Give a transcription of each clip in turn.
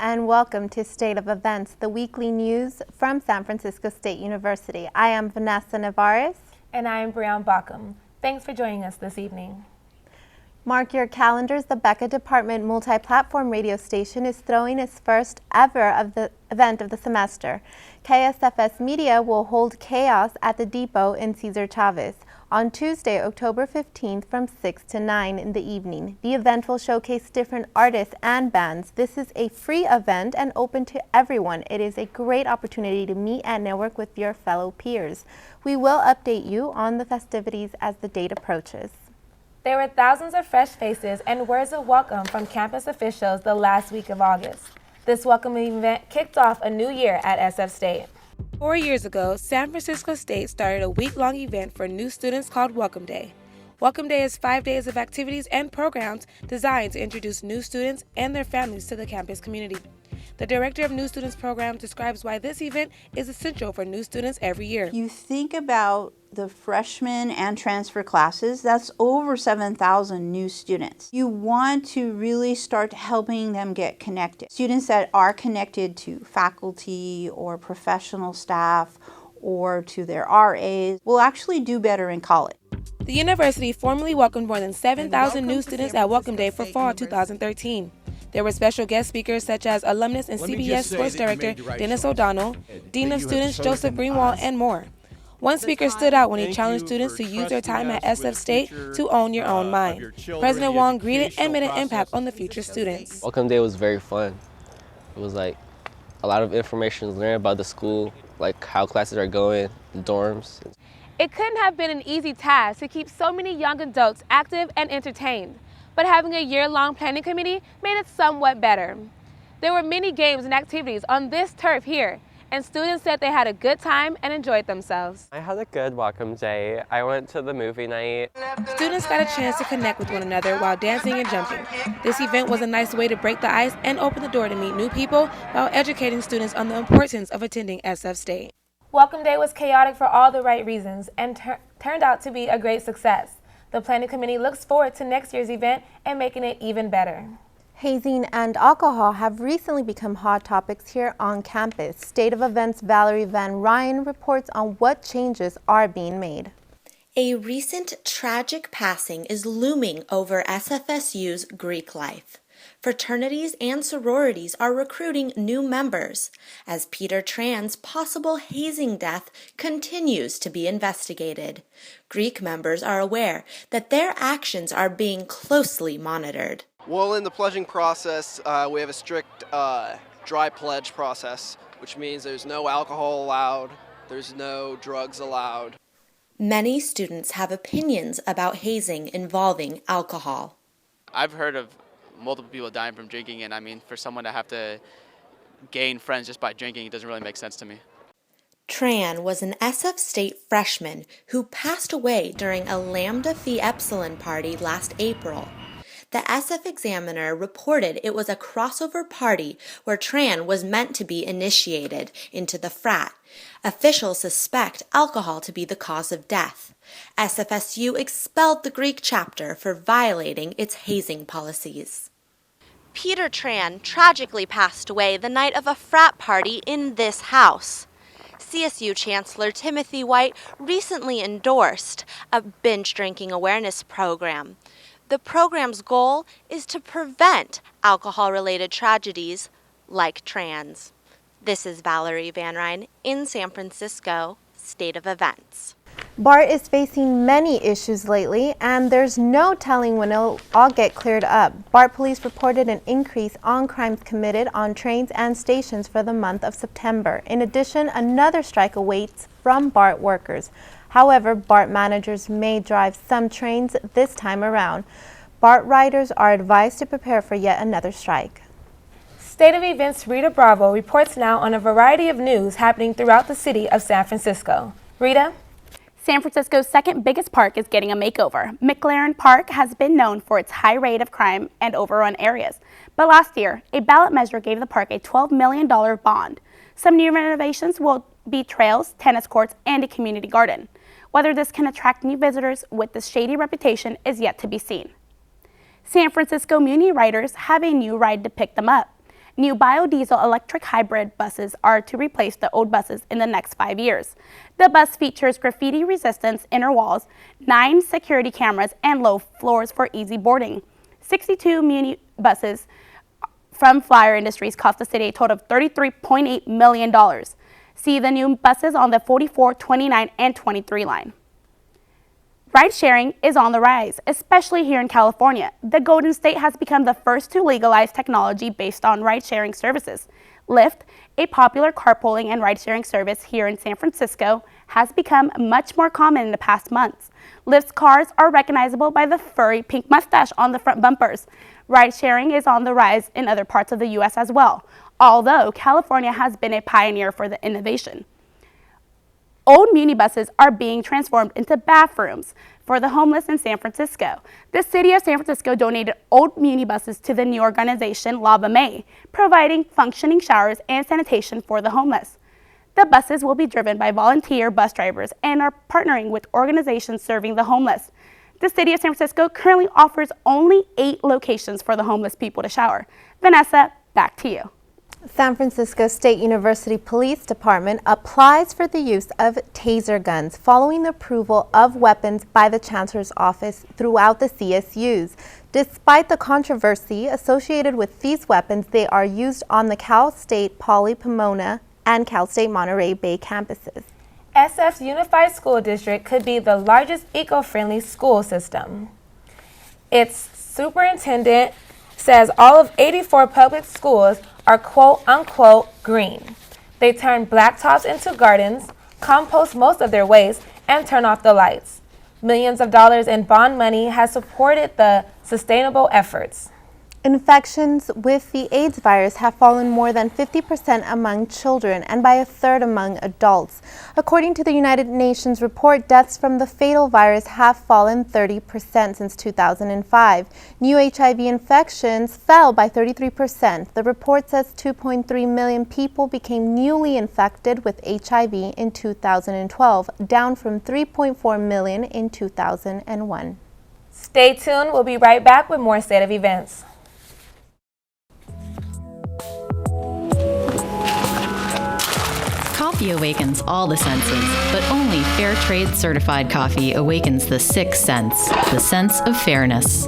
and welcome to State of Events, the weekly news from San Francisco State University. I am Vanessa Navarez. And I am Brianne Baucom. Thanks for joining us this evening. Mark your calendars. The Becca Department multi-platform radio station is throwing its first ever event of the semester. KSFS Media will hold Chaos at the Depot in Cesar Chavez on Tuesday, October 15th from 6 to 9 in the evening. The event will showcase different artists and bands. This is a free event and open to everyone. It is a great opportunity to meet and network with your fellow peers. We will update you on the festivities as the date approaches. There were thousands of fresh faces and words of welcome from campus officials the last week of August. This welcoming event kicked off a new year at SF State. 4 years ago, San Francisco State started a week-long event for new students called Welcome Day. Welcome Day is 5 days of activities and programs designed to introduce new students and their families to the campus community. The Director of New Students Program describes why this event is essential for new students every year. You think about the freshman and transfer classes, that's over 7,000 new students. You want to really start helping them get connected. Students that are connected to faculty or professional staff or to their RAs will actually do better in college. The university formally welcomed more than 7,000 new students at Welcome Day for fall 2013. There were special guest speakers such as alumnus and CBS Sports Director Dennis O'Donnell, Dean of Students Joseph Greenwald, and more. One speaker stood out when he challenged students to use their time at SF State to own your own mind. President Wong greeted and made an impact on the future students. Welcome Day was very fun. It was like a lot of information learned about the school, like how classes are going, the dorms. It couldn't have been an easy task to keep so many young adults active and entertained, but having a year-long planning committee made it somewhat better. There were many games and activities on this turf here, and students said they had a good time and enjoyed themselves. I had a good welcome day. I went to the movie night. Students got a chance to connect with one another while dancing and jumping. This event was a nice way to break the ice and open the door to meet new people while educating students on the importance of attending SF State. Welcome Day was chaotic for all the right reasons and turned out to be a great success. The planning committee looks forward to next year's event and making it even better. Hazing and alcohol have recently become hot topics here on campus. State of Events Valerie Van Ryan reports on what changes are being made. A recent tragic passing is looming over SFSU's Greek life. Fraternities and sororities are recruiting new members as Peter Tran's possible hazing death continues to be investigated. Greek members are aware that their actions are being closely monitored. Well, in the pledging process, we have a strict dry pledge process, which means there's no alcohol allowed, there's no drugs allowed. Many students have opinions about hazing involving alcohol. I've heard of multiple people dying from drinking, and I mean, for someone to have to gain friends just by drinking, it doesn't really make sense to me. Tran was an SF State freshman who passed away during a Lambda Phi Epsilon party last April. The SF Examiner reported it was a crossover party where Tran was meant to be initiated into the frat. Officials suspect alcohol to be the cause of death. SFSU expelled the Greek chapter for violating its hazing policies. Peter Tran tragically passed away the night of a frat party in this house. CSU Chancellor Timothy White recently endorsed a binge drinking awareness program. The program's goal is to prevent alcohol-related tragedies like Tran's. This is Valerie Van Ryan in San Francisco, State of Events. BART is facing many issues lately, and there's no telling when it'll all get cleared up. BART police reported an increase on crimes committed on trains and stations for the month of September. In addition, another strike awaits from BART workers. However, BART managers may drive some trains this time around. BART riders are advised to prepare for yet another strike. State of Events' Rita Bravo reports now on a variety of news happening throughout the city of San Francisco. Rita? San Francisco's second biggest park is getting a makeover. McLaren Park has been known for its high rate of crime and overrun areas. But last year, a ballot measure gave the park a $12 million bond. Some new renovations will be trails, tennis courts, and a community garden. Whether this can attract new visitors with this shady reputation is yet to be seen. San Francisco Muni riders have a new ride to pick them up. New biodiesel electric hybrid buses are to replace the old buses in the next 5 years. The bus features graffiti resistance inner walls, 9 security cameras, and low floors for easy boarding. 62 muni buses from Flyer Industries cost the city a total of $33.8 million. See the new buses on the 44, 29, and 23 line. Ride sharing is on the rise, especially here in California. The Golden State has become the first to legalize technology based on ride sharing services. Lyft, a popular carpooling and ride sharing service here in San Francisco, has become much more common in the past months. Lyft's cars are recognizable by the furry pink mustache on the front bumpers. Ride sharing is on the rise in other parts of the U.S. as well, although California has been a pioneer for the innovation. Old minibuses are being transformed into bathrooms for the homeless in San Francisco. The city of San Francisco donated old minibuses to the new organization Lava May, providing functioning showers and sanitation for the homeless. The buses will be driven by volunteer bus drivers and are partnering with organizations serving the homeless. The city of San Francisco currently offers only 8 locations for the homeless people to shower. Vanessa, back to you. San Francisco State University Police Department applies for the use of taser guns following the approval of weapons by the Chancellor's Office throughout the CSUs. Despite the controversy associated with these weapons, they are used on the Cal State Poly Pomona and Cal State Monterey Bay campuses. SF's Unified School District could be the largest eco-friendly school system. Its superintendent says all of 84 public schools are quote-unquote green. They turn blacktops into gardens, compost most of their waste, and turn off the lights. Millions of dollars in bond money has supported the sustainable efforts. Infections with the AIDS virus have fallen more than 50% among children and by a third among adults. According to the United Nations report, deaths from the fatal virus have fallen 30% since 2005. New HIV infections fell by 33%. The report says 2.3 million people became newly infected with HIV in 2012, down from 3.4 million in 2001. Stay tuned. We'll be right back with more State of Events. Coffee awakens all the senses, but only Fair Trade certified coffee awakens the 6th sense, the sense of fairness.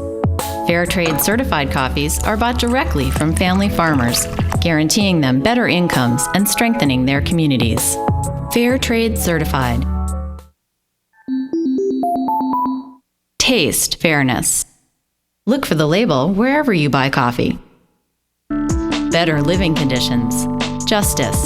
Fair Trade certified coffees are bought directly from family farmers, guaranteeing them better incomes and strengthening their communities. Fair Trade certified. Taste fairness. Look for the label wherever you buy coffee. Better living conditions. Justice.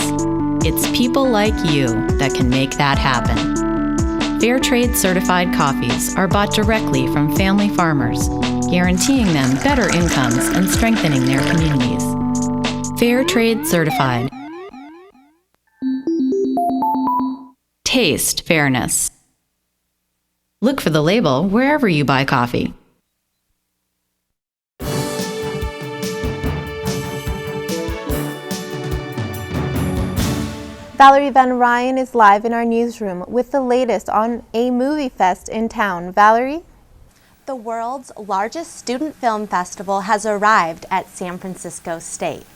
It's people like you that can make that happen. Fair Trade certified coffees are bought directly from family farmers, guaranteeing them better incomes and strengthening their communities. Fair Trade certified. Taste fairness. Look for the label wherever you buy coffee. Valerie Van Ryan is live in our newsroom with the latest on a movie fest in town. Valerie? The world's largest student film festival has arrived at San Francisco State.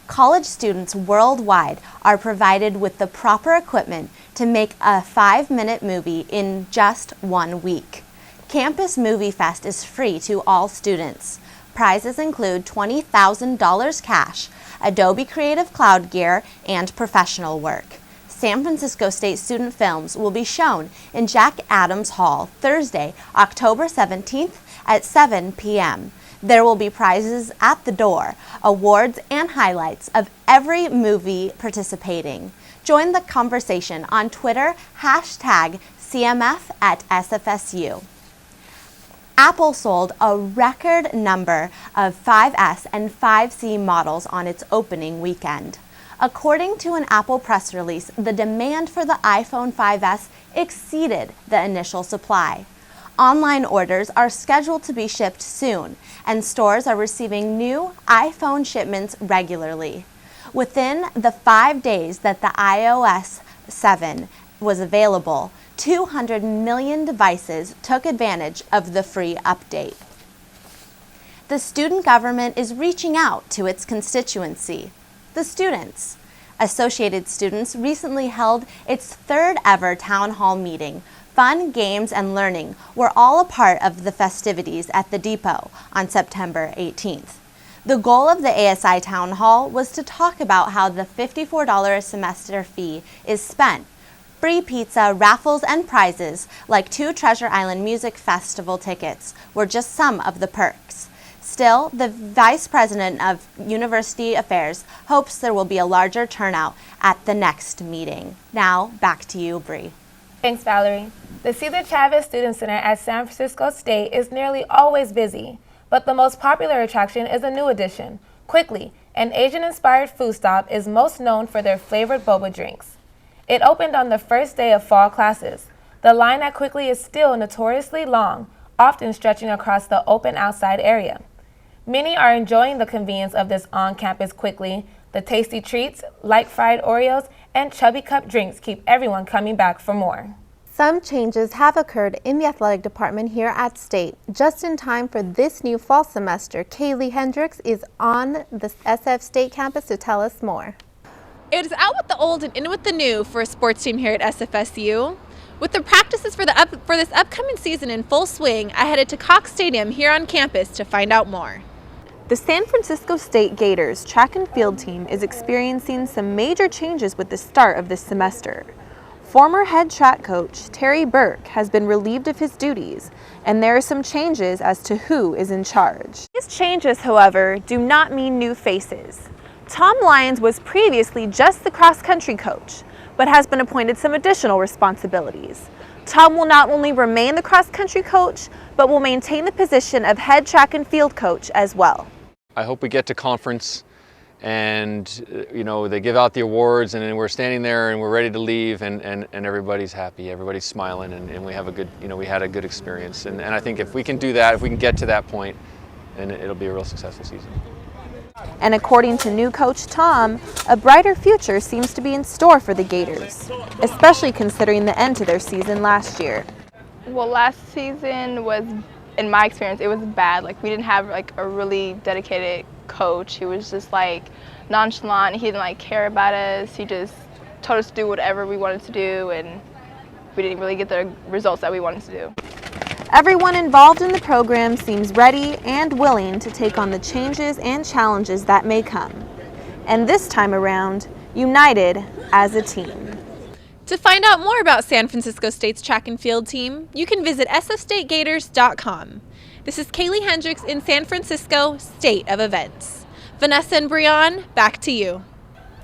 College students worldwide are provided with the proper equipment to make a 5-minute movie in just 1 week. Campus Movie Fest is free to all students. Prizes include $20,000 cash, Adobe Creative Cloud gear, and professional work. San Francisco State student films will be shown in Jack Adams Hall Thursday, October 17th at 7 p.m. There will be prizes at the door, awards, and highlights of every movie participating. Join the conversation on Twitter, #CMF at SFSU. Apple sold a record number of 5S and 5C models on its opening weekend. According to an Apple press release, the demand for the iPhone 5S exceeded the initial supply. Online orders are scheduled to be shipped soon, and stores are receiving new iPhone shipments regularly. Within the 5 days that the iOS 7 was available, 200 million devices took advantage of the free update. The student government is reaching out to its constituency. The students. Associated Students recently held its third ever town hall meeting. Fun, games, and learning were all a part of the festivities at the Depot on September 18th. The goal of the ASI Town Hall was to talk about how the $54 a semester fee is spent. Free pizza, raffles, and prizes, like 2 Treasure Island Music Festival tickets, were just some of the perks. Still, the Vice President of University Affairs hopes there will be a larger turnout at the next meeting. Now, back to you, Bree. Thanks, Valerie. The Cesar Chavez Student Center at San Francisco State is nearly always busy, but the most popular attraction is a new addition. Quickly, an Asian-inspired food stop is most known for their flavored boba drinks. It opened on the first day of fall classes. The line at Quickly is still notoriously long, often stretching across the open outside area. Many are enjoying the convenience of this on-campus Quickly. The tasty treats, light fried Oreos, and chubby cup drinks keep everyone coming back for more. Some changes have occurred in the athletic department here at State. Just in time for this new fall semester, Kaylee Hendricks is on the SF State campus to tell us more. It is out with the old and in with the new for a sports team here at SFSU. With the practices for this upcoming season in full swing, I headed to Cox Stadium here on campus to find out more. The San Francisco State Gators track and field team is experiencing some major changes with the start of this semester. Former head track coach Terry Burke has been relieved of his duties, and there are some changes as to who is in charge. These changes, however, do not mean new faces. Tom Lyons was previously just the cross-country coach, but has been appointed some additional responsibilities. Tom will not only remain the cross-country coach, but will maintain the position of head track and field coach as well. I hope we get to conference and they give out the awards and then we're standing there and we're ready to leave and everybody's happy, everybody's smiling and we have a good, we had a good experience. And I think if we can do that, if we can get to that point, then it'll be a real successful season. And according to new coach Tom, a brighter future seems to be in store for the Gators, especially considering the end to their season last year. Well, last season was, in my experience, it was bad. Like, we didn't have like a really dedicated coach. He was just like nonchalant. He didn't like care about us. He just told us to do whatever we wanted to do, and we didn't really get the results that we wanted to do. Everyone involved in the program seems ready and willing to take on the changes and challenges that may come. And this time around, united as a team. To find out more about San Francisco State's track and field team, you can visit sfstategators.com. This is Kaylee Hendricks in San Francisco, State of Events. Vanessa and Breon, back to you.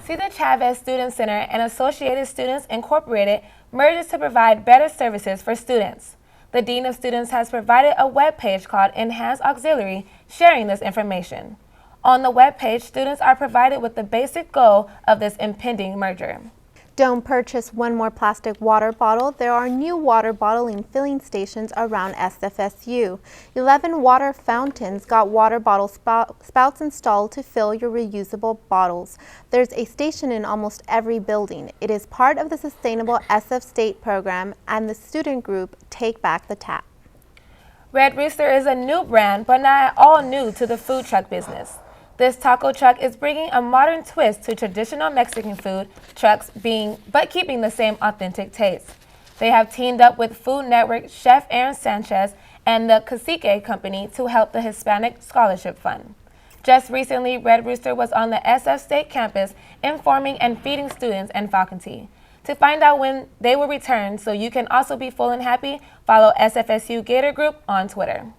Cesar Chavez Student Center and Associated Students Incorporated merges to provide better services for students. The Dean of Students has provided a web page called Enhanced Auxiliary, sharing this information. On the web page, students are provided with the basic goal of this impending merger. Don't purchase one more plastic water bottle. There are new water bottling filling stations around SFSU. 11 water fountains got water bottle spouts installed to fill your reusable bottles. There's a station in almost every building. It is part of the Sustainable SF State program and the student group Take Back the Tap. Red Rooster is a new brand, but not at all new to the food truck business. This taco truck is bringing a modern twist to traditional Mexican food trucks but keeping the same authentic taste. They have teamed up with Food Network chef Aaron Sanchez and the Cacique Company to help the Hispanic Scholarship Fund. Just recently, Red Rooster was on the SF State campus informing and feeding students and faculty. To find out when they will return so you can also be full and happy, follow SFSU Gator Group on Twitter.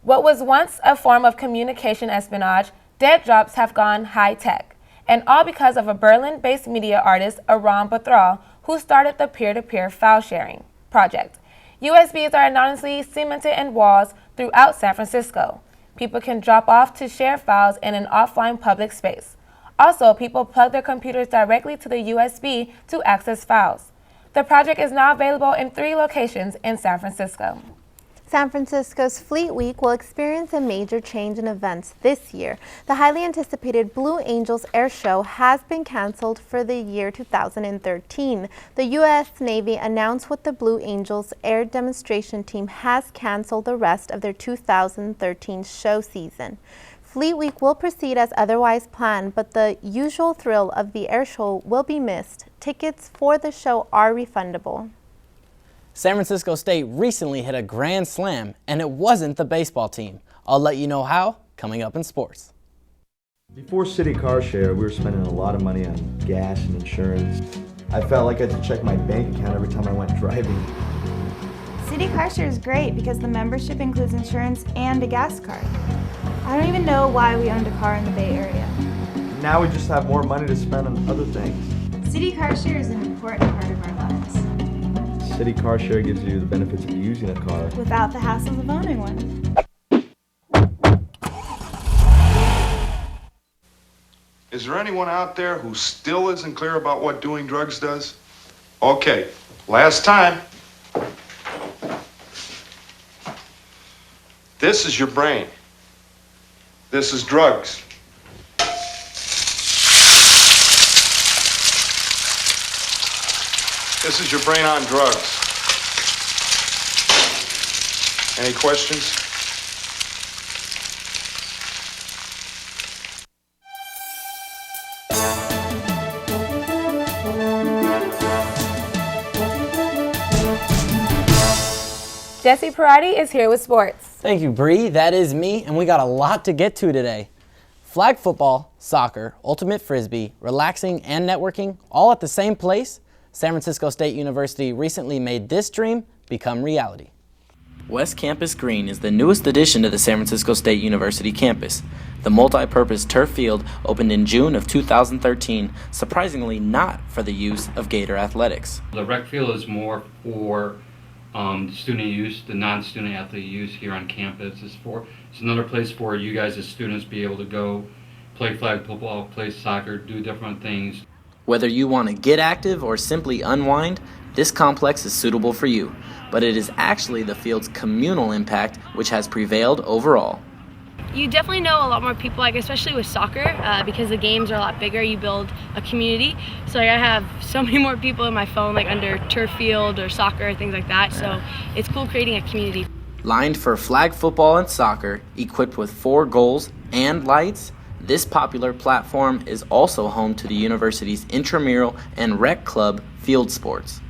What was once a form of communication espionage, dead drops have gone high-tech, and all because of a Berlin-based media artist, Aram Bathral, who started the peer-to-peer file sharing project. USBs are anonymously cemented in walls throughout San Francisco. People can drop off to share files in an offline public space. Also, people plug their computers directly to the USB to access files. The project is now available in 3 locations in San Francisco. San Francisco's Fleet Week will experience a major change in events this year. The highly anticipated Blue Angels Air Show has been canceled for the year 2013. The U.S. Navy announced what the Blue Angels Air Demonstration Team has canceled the rest of their 2013 show season. Fleet Week will proceed as otherwise planned, but the usual thrill of the air show will be missed. Tickets for the show are refundable. San Francisco State recently hit a grand slam, and it wasn't the baseball team. I'll let you know how coming up in sports. Before City Car Share, we were spending a lot of money on gas and insurance. I felt like I had to check my bank account every time I went driving. City Car Share is great because the membership includes insurance and a gas card. I don't even know why we owned a car in the Bay Area. Now we just have more money to spend on other things. City Car Share is an important part of our lives. City Car Share gives you the benefits of using a car without the hassles of owning one. Is there anyone out there who still isn't clear about what doing drugs does? Okay, last time. This is your brain. This is drugs. This is your brain on drugs. Any questions? Jesse Parati is here with sports. Thank you, Bree. That is me, and we got a lot to get to today. Flag football, soccer, ultimate frisbee, relaxing, and networking all at the same place. San Francisco State University recently made this dream become reality. West Campus Green is the newest addition to the San Francisco State University campus. The multi-purpose turf field opened in June of 2013, surprisingly not for the use of Gator athletics. The rec field is more for student use, the non-student athlete use here on campus. It's another place for you guys as students be able to go play flag football, play soccer, do different things. Whether you want to get active or simply unwind, this complex is suitable for you. But it is actually the field's communal impact which has prevailed overall. You definitely know a lot more people, like especially with soccer, because the games are a lot bigger. You build a community. So like, I have so many more people in my phone, like under turf field or soccer, things like that. So it's cool creating a community. Lined for flag football and soccer, equipped with 4 goals and lights, this popular platform is also home to the university's intramural and rec club field sports.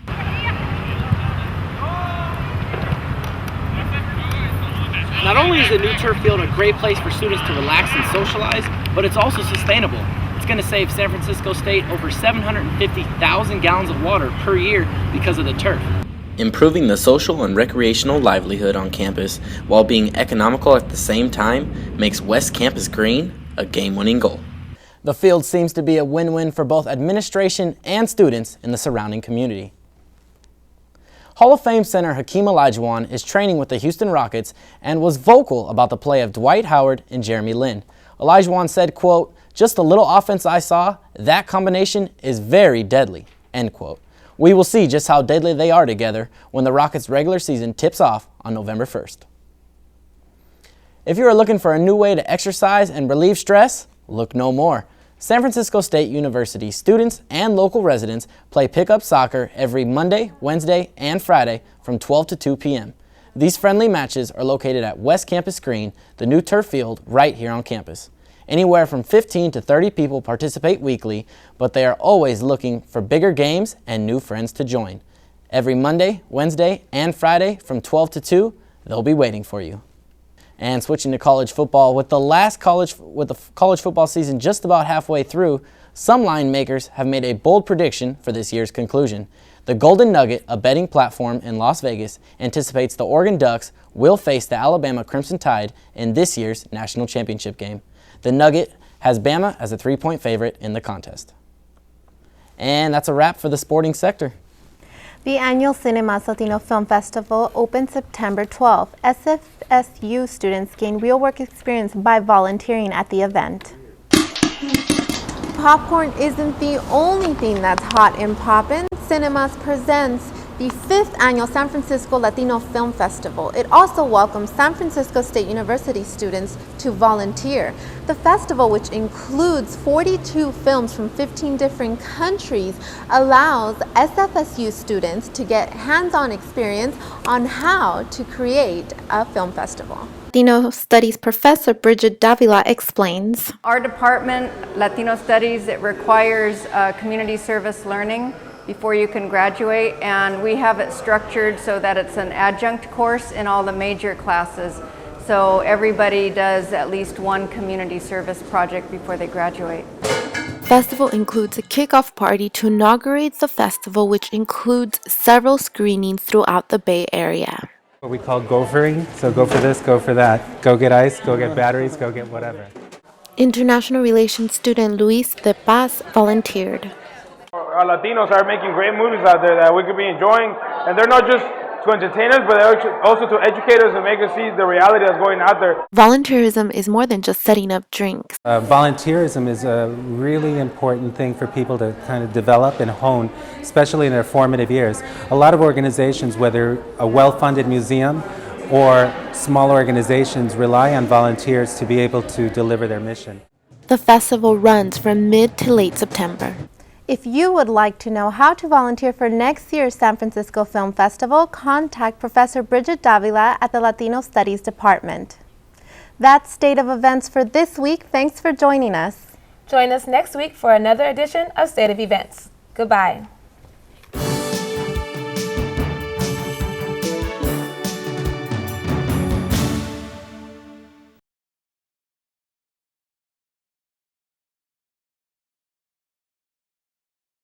Not only is the new turf field a great place for students to relax and socialize, but it's also sustainable. It's going to save San Francisco State over 750,000 gallons of water per year because of the turf. Improving the social and recreational livelihood on campus while being economical at the same time makes West Campus Green a game-winning goal. The field seems to be a win-win for both administration and students in the surrounding community. Hall of Fame center Hakeem Olajuwon is training with the Houston Rockets and was vocal about the play of Dwight Howard and Jeremy Lin. Olajuwon said, quote, "Just the little offense I saw, that combination is very deadly," end quote. We will see just how deadly they are together when the Rockets' regular season tips off on November 1st. If you are looking for a new way to exercise and relieve stress, look no more. San Francisco State University students and local residents play pickup soccer every Monday, Wednesday, and Friday from 12 to 2 p.m. These friendly matches are located at West Campus Green, the new turf field right here on campus. Anywhere from 15 to 30 people participate weekly, but they are always looking for bigger games and new friends to join. Every Monday, Wednesday, and Friday from 12 to 2, they'll be waiting for you. And switching to college football, with the college football season just about halfway through, some line makers have made a bold prediction for this year's conclusion. The Golden Nugget, a betting platform in Las Vegas, anticipates the Oregon Ducks will face the Alabama Crimson Tide in this year's national championship game. The Nugget has Bama as a 3-point favorite in the contest. And that's a wrap for the sporting sector. The annual Cinemas Latino Film Festival opens September 12th. SFSU students gain real-work experience by volunteering at the event. Popcorn isn't the only thing that's hot in Poppin'. Cinemas presents the 5th annual San Francisco Latino Film Festival. It also welcomes San Francisco State University students to volunteer. The festival, which includes 42 films from 15 different countries, allows SFSU students to get hands-on experience on how to create a film festival. Latino Studies professor Bridget Davila explains. Our department, Latino Studies, it requires community service learning before you can graduate, and we have it structured so that it's an adjunct course in all the major classes. So everybody does at least one community service project before they graduate. Festival includes a kickoff party to inaugurate the festival, which includes several screenings throughout the Bay Area. What we call gophering, so go for this, go for that. Go get ice, go get batteries, go get whatever. International Relations student Luis De Paz volunteered. Our Latinos are making great movies out there that we could be enjoying, and they're not just to entertain us, but they're also to educate us and make us see the reality that's going out there. Volunteerism is more than just setting up drinks. Volunteerism is a really important thing for people to kind of develop and hone, especially in their formative years. A lot of organizations, whether a well-funded museum or small organizations, rely on volunteers to be able to deliver their mission. The festival runs from mid to late September. If you would like to know how to volunteer for next year's San Francisco Film Festival, contact Professor Bridget Davila at the Latino Studies Department. That's State of Events for this week. Thanks for joining us. Join us next week for another edition of State of Events. Goodbye.